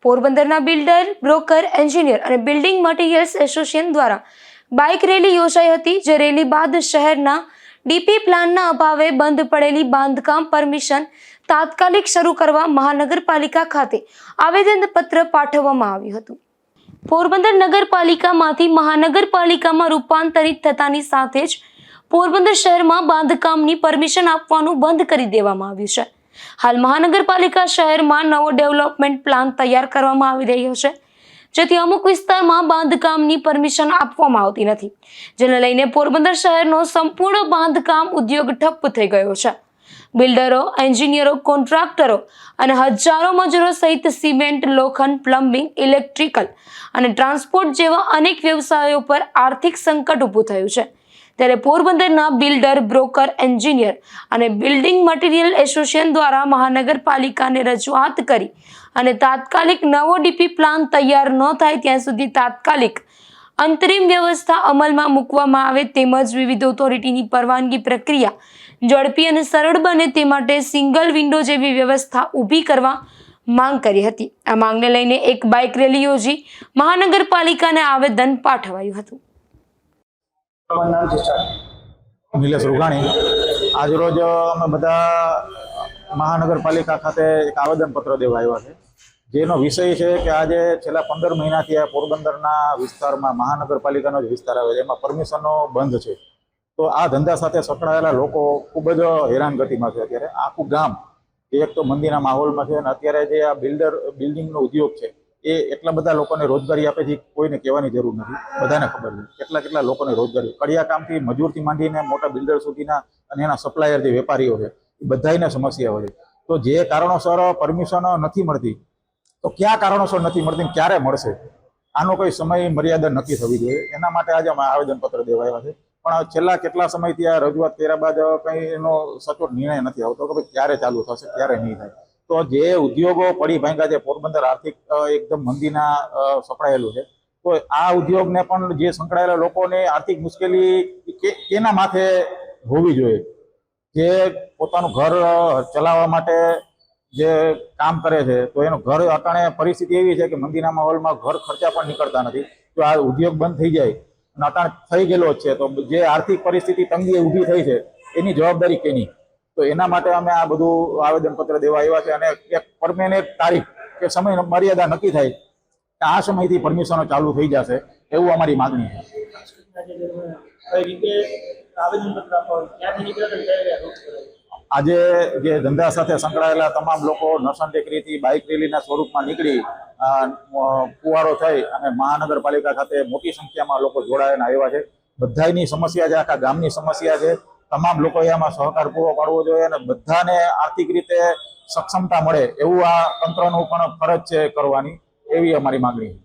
પોરબંદરના builder, broker, engineer અને building materials association દ્વારા બાઇક રેલી યોજાઈ હતી, જે રેલી બાદ શહેરના ડીપી પ્લાનના અભાવે બંધ પડેલી બાંધકામ પરમિશન તાત્કાલિક શરૂ કરવા મહાનગરપાલિકા ખાતે આવેદનપત્ર પાઠવવામાં આવ્યું હતું. પોરબંદર નગરપાલિકામાંથી મહાનગરપાલિકામાં રૂપાંતરિત થતાની સાથે જ પોરબંદર શહેરમાં બાંધકામની પરમિશન આપવાનું બંધ કરી દેવામાં આવ્યું છે. હાલ મહાનગરપાલિકા શહેરમાં નવો ડેવલપમેન્ટ પ્લાન તૈયાર કરવામાં આવી રહ્યો છે, જેથી અમુક વિસ્તારમાં બાંધકામની પરમિશન આપવામાં આવતી નથી, જેને લઈને પોરબંદર શહેરનો સંપૂર્ણ બાંધકામ ઉદ્યોગ ઠપ્પ થઈ ગયો છે. બિલ્ડરો, એન્જિનિયરો, કોન્ટ્રાક્ટરો અને હજારો મજૂરો સહિત સિમેન્ટ, લોખંડ, પ્લમ્બિંગ, ઇલેક્ટ્રિકલ અને ટ્રાન્સપોર્ટ જેવા અનેક વ્યવસાયો પર આર્થિક સંકટ ઊભું થયું છે. ત્યારે પોરબંદરના બિલ્ડર, બ્રોકર, એન્જિનિયર અને બિલ્ડિંગ મટીરિયલ એસોસિએશન દ્વારા મહાનગરપાલિકાને રજૂઆત કરી અને તાત્કાલિક નવો ડીપી પ્લાન તૈયાર ન થાય ત્યાં સુધી તાત્કાલિક અંતરિમ વ્યવસ્થા અમલમાં મૂકવામાં આવે, તેમજ વિવિધ ઓથોરિટીની પરવાનગી પ્રક્રિયા ઝડપી અને સરળ બને તે માટે સિંગલ વિન્ડો જેવી વ્યવસ્થા ઊભી કરવા માંગ કરી હતી. આ માંગને લઈને એક બાઇક રેલી યોજી મહાનગરપાલિકાને આવેદન પાઠવાયું હતું. નિલેશ રૂઘાણી. આજરોજ અમે બધા મહાનગરપાલિકા ખાતે એક આવેદનપત્ર દેવા આવ્યા છે, જેનો વિષય છે કે આજે છેલ્લા 15 મહિનાથી આ પોરબંદરના વિસ્તારમાં મહાનગરપાલિકાનો જ વિસ્તાર આવે છે, એમાં પરમિશનો બંધ છે. તો આ ધંધા સાથે સંકળાયેલા લોકો ખૂબ જ હેરાનગતિમાં છે. અત્યારે આખું ગામ એક તો મંદીના માહોલમાં છે, અને અત્યારે જે આ બિલ્ડિંગનો ઉદ્યોગ છે એ એટલા બધા લોકોને રોજગારી આપે છે, કોઈને કહેવાની જરૂર નથી, બધાને ખબર છે કેટલા લોકોને રોજગારી, કડિયા કામથી મજૂરથી માંડીને મોટા બિલ્ડર સુધીના અને એના સપ્લાયર જે વેપારીઓ છે એ બધાને સમસ્યાઓ છે. તો જે કારણોસર પરમિશન નથી મળતી, તો કયા કારણોસર નથી મળતી, ક્યારે મળશે, આનો કોઈ સમય મર્યાદા નક્કી થવી જોઈએ. એના માટે આજે અમે આવેદનપત્ર દેવા આવ્યા છે. પણ છેલ્લા કેટલા સમયથી આ રજૂઆત કર્યા બાદ કંઈ એનો સચોટ નિર્ણય નથી આવતો કે ભાઈ ક્યારે ચાલુ થશે, ક્યારે નહીં થાય. તો જે ઉદ્યોગો પડી ભાંગ્યા છે, પોરબંદર આર્થિક એકદમ મંદીના સપડાયેલું છે, તો આ ઉદ્યોગને પણ જે સંકળાયેલા લોકોને આર્થિક મુશ્કેલી કેના માથે હોવી જોઈએ? જે પોતાનું ઘર ચલાવવા માટે જે કામ કરે છે, તો એનું ઘર અટાણે પરિસ્થિતિ એવી છે કે મંદીના માહોલમાં ઘર ખર્ચા પણ નીકળતા નથી. તો આ ઉદ્યોગ બંધ થઈ જાય અને અટાણે થઈ ગયેલો જ છે, તો જે આર્થિક પરિસ્થિતિ તંગી ઊભી થઈ છે એની જવાબદારી કેની? તો એના માટે અમે આ બધું આવેદનપત્ર દેવા આવ્યા છે, અને એક પરમેનન્ટ તારીખ કે સમય મર્યાદા નક્કી થાય કે આ સમયથી પરમિશનો ચાલુ થઈ જશે, એવું અમારી માગણી છે. આજે જે ધંધા સાથે સંકળાયેલા તમામ લોકો નશન ટેકરીથી બાઇક રેલીના સ્વરૂપમાં નીકળી પુવારો થઈ અને મહાનગરપાલિકા ખાતે મોટી સંખ્યામાં લોકો જોડાઈને આવ્યા છે. બધાની સમસ્યા છે, આખા ગામની સમસ્યા છે. તમામ લોકોએ આમાં સહકાર પૂરો પાડવો જોઈએ અને બધાને આર્થિક રીતે સક્ષમતા મળે એવું આ તંત્રનું પણ ફરજ છે કરવાની, એવી અમારી માગણી છે.